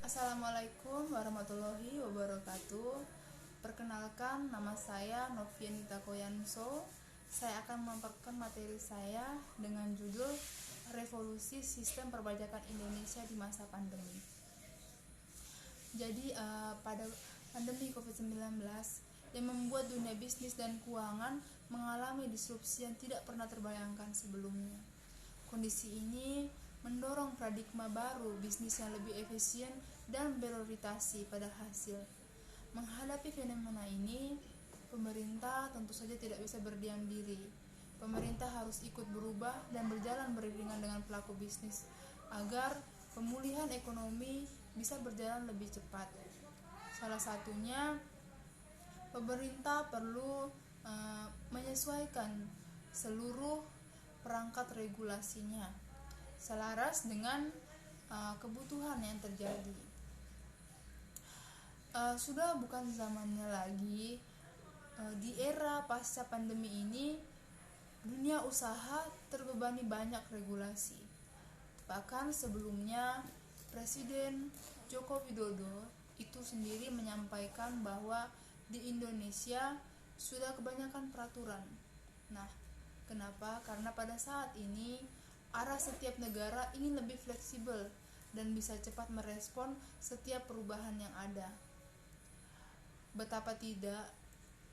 Assalamualaikum warahmatullahi wabarakatuh. Perkenalkan, nama saya Novianita Koyanso. Saya akan memaparkan materi saya dengan judul Revolusi Sistem Perpajakan Indonesia di Masa Pandemi. Jadi pada pandemi COVID-19 yang membuat dunia bisnis dan keuangan mengalami disrupsi yang tidak pernah terbayangkan sebelumnya. Kondisi ini mendorong paradigma baru bisnis yang lebih efisien dan berorientasi pada hasil. Menghadapi fenomena ini, pemerintah tentu saja tidak bisa berdiam diri. Pemerintah harus ikut berubah dan berjalan beriringan dengan pelaku bisnis agar pemulihan ekonomi bisa berjalan lebih cepat. Salah satunya, pemerintah perlu menyesuaikan seluruh perangkat regulasinya selaras dengan kebutuhan yang terjadi. Sudah bukan zamannya lagi di era pasca pandemi ini dunia usaha terbebani banyak regulasi. Bahkan sebelumnya Presiden Joko Widodo itu sendiri menyampaikan bahwa di Indonesia sudah kebanyakan peraturan. Nah, kenapa? Karena pada saat ini arah setiap negara ingin lebih fleksibel dan bisa cepat merespon setiap perubahan yang ada. Betapa tidak,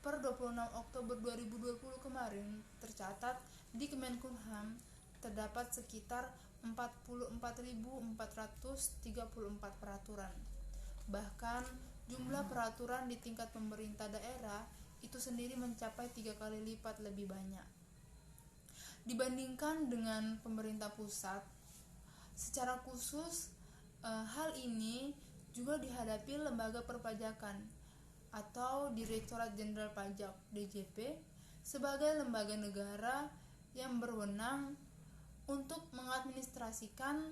per 26 Oktober 2020 kemarin tercatat di Kemenkumham terdapat sekitar 44.434 peraturan. Bahkan jumlah peraturan di tingkat pemerintah daerah itu sendiri mencapai 3 kali lipat lebih banyak dibandingkan dengan pemerintah pusat. Secara khusus, hal ini juga dihadapi lembaga perpajakan atau Direktorat Jenderal Pajak (DJP) sebagai lembaga negara yang berwenang untuk mengadministrasikan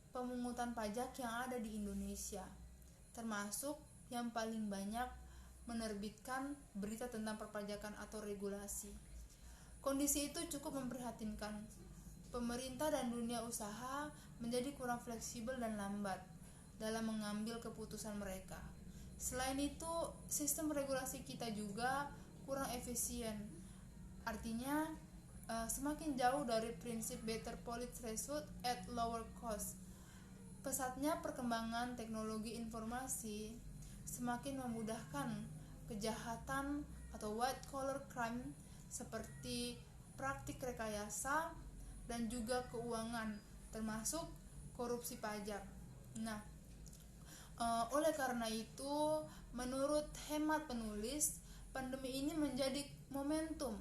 pemungutan pajak yang ada di Indonesia, termasuk yang paling banyak menerbitkan berita tentang perpajakan atau regulasi. Kondisi itu cukup memprihatinkan. Pemerintah dan dunia usaha menjadi kurang fleksibel dan lambat dalam mengambil keputusan mereka. Selain itu, sistem regulasi kita juga kurang efisien. Artinya, semakin jauh dari prinsip better policy threshold at lower cost. Pesatnya perkembangan teknologi informasi semakin memudahkan kejahatan atau white collar crime seperti praktik rekayasa dan juga keuangan, termasuk korupsi pajak. Nah, oleh karena itu, menurut hemat penulis, pandemi ini menjadi momentum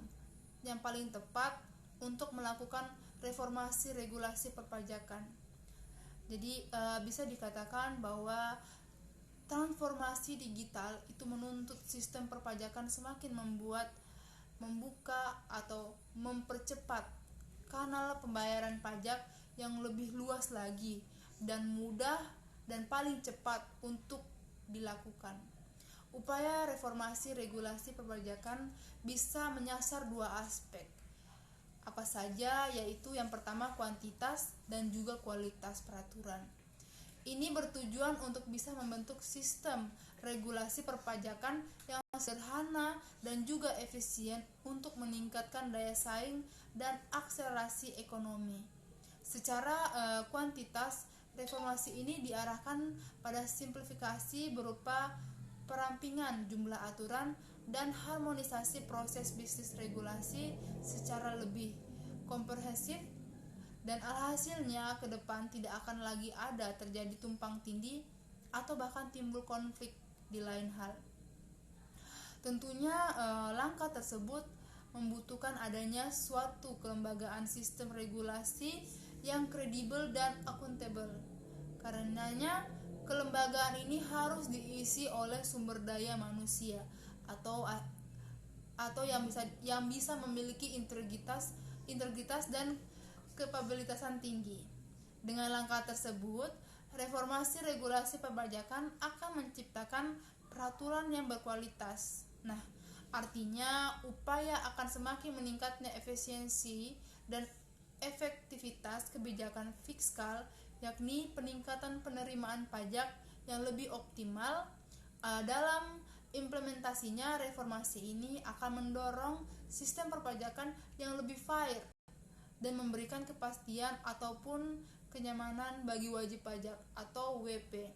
yang paling tepat untuk melakukan reformasi regulasi perpajakan. Jadi bisa dikatakan bahwa transformasi digital itu menuntut sistem perpajakan semakin membuka atau mempercepat kanal pembayaran pajak yang lebih luas lagi dan mudah dan paling cepat untuk dilakukan. Upaya reformasi regulasi perpajakan bisa menyasar dua aspek. Apa saja? Yaitu yang pertama kuantitas dan juga kualitas peraturan. Ini bertujuan untuk bisa membentuk sistem regulasi perpajakan yang sederhana dan juga efisien untuk meningkatkan daya saing dan akselerasi ekonomi. Secara kuantitas, reformasi ini diarahkan pada simplifikasi berupa perampingan jumlah aturan dan harmonisasi proses bisnis regulasi secara lebih komprehensif, dan alhasilnya ke depan tidak akan lagi ada terjadi tumpang tindih atau bahkan timbul konflik di lain hal. Tentunya langkah tersebut membutuhkan adanya suatu kelembagaan sistem regulasi yang kredibel dan akuntabel. Karenanya, kelembagaan ini harus diisi oleh sumber daya manusia atau yang bisa memiliki integritas dan kapabilitasan tinggi. Dengan langkah tersebut, reformasi regulasi perpajakan akan menciptakan peraturan yang berkualitas. Nah, artinya upaya akan semakin meningkatnya efisiensi dan efektivitas kebijakan fiskal, yakni peningkatan penerimaan pajak yang lebih optimal. Dalam implementasinya, reformasi ini akan mendorong sistem perpajakan yang lebih fair dan memberikan kepastian ataupun kenyamanan bagi wajib pajak atau WP.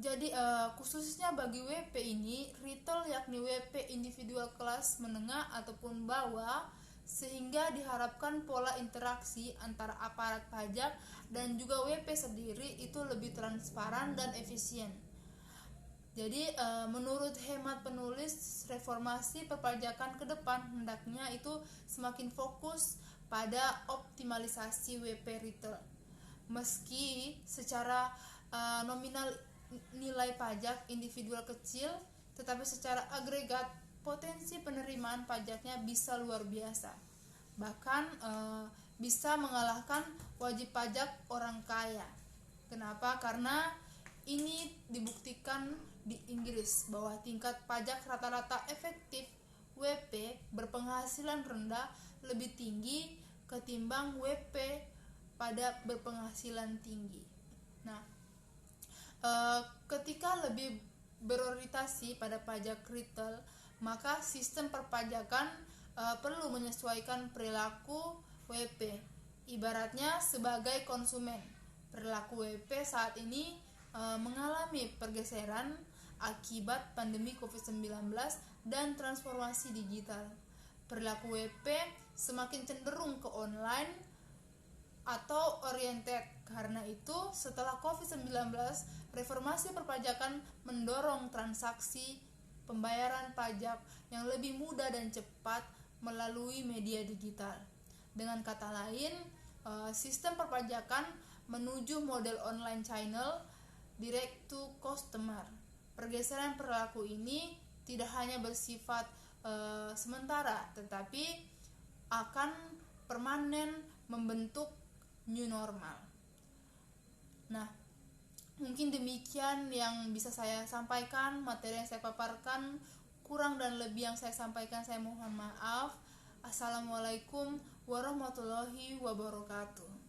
Jadi khususnya bagi WP ini retail, yakni WP individual kelas menengah ataupun bawah, sehingga diharapkan pola interaksi antara aparat pajak dan juga WP sendiri itu lebih transparan dan efisien. Jadi menurut hemat penulis, reformasi perpajakan ke depan hendaknya itu semakin fokus pada optimalisasi WP retail. Meski secara nominal nilai pajak individual kecil, tetapi secara agregat potensi penerimaan pajaknya bisa luar biasa. Bahkan bisa mengalahkan wajib pajak orang kaya. Kenapa? Karena ini dibuktikan di Inggris bahwa tingkat pajak rata-rata efektif WP berpenghasilan rendah lebih tinggi ketimbang WP pada berpenghasilan tinggi. Nah, ketika lebih berorientasi pada pajak retail, maka sistem perpajakan perlu menyesuaikan perilaku WP. Ibaratnya sebagai konsumen, perilaku WP saat ini mengalami pergeseran akibat pandemi COVID-19 dan transformasi digital. Perilaku WP semakin cenderung ke online atau oriented. Karena itu, setelah COVID-19, reformasi perpajakan mendorong transaksi pembayaran pajak yang lebih mudah dan cepat melalui media digital. Dengan kata lain, sistem perpajakan menuju model online channel direct to customer. Pergeseran perilaku ini tidak hanya bersifat sementara, tetapi akan permanen membentuk new normal. Nah, mungkin demikian yang bisa saya sampaikan, materi yang saya paparkan. Kurang dan lebih yang saya sampaikan saya mohon maaf. Assalamualaikum warahmatullahi wabarakatuh.